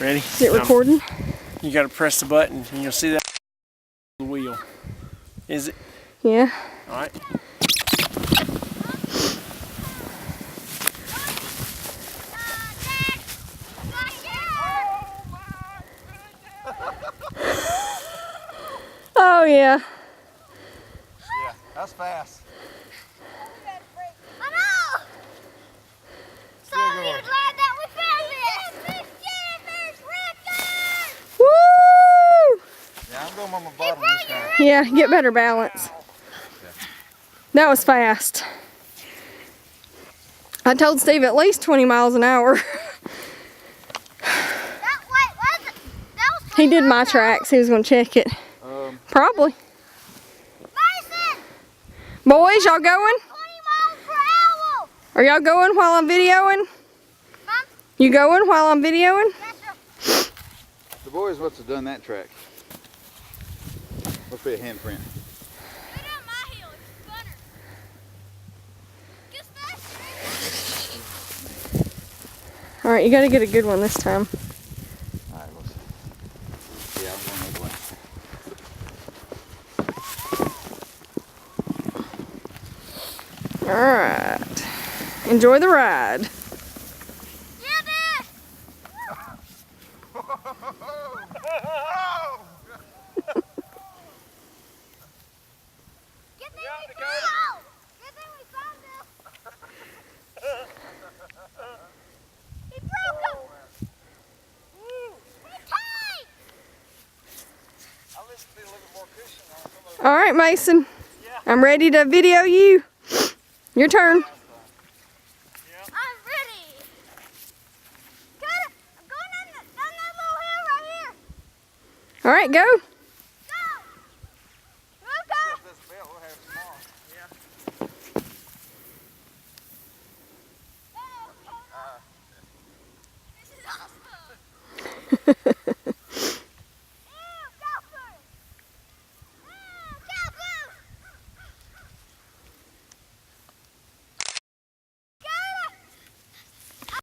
Ready? Is it recording? You gotta press the button and you'll see that the wheel. Is it? Yeah. Alright. Oh yeah. Yeah, that's fast. I know! So you're glad that we found it! Woo! Yeah, I'm going on my bottom this time. Yeah, get better balance. That was fast. I told Steve at least 20 miles an hour. He did my tracks. He was going to check it. Probably. Mason! Boys, y'all going? 20 miles per hour! Are y'all going while I'm videoing? Huh? You going while I'm videoing? Yes, sir. The boys must have done that track. Must be a handprint. Get on my heel, it's funner. Get faster. All right, you got to get a good one this time. Alright, let's see. Yeah, I'm going the other way. All right. Enjoy the ride. Get it! Get there we go! Get there we found him! He broke him! He's tight! I wish there be a little bit more cushion on some of All right, Mason. I'm ready to video you. Your turn. I'm ready! Got it! I'm going down that little hill right here! All right, go.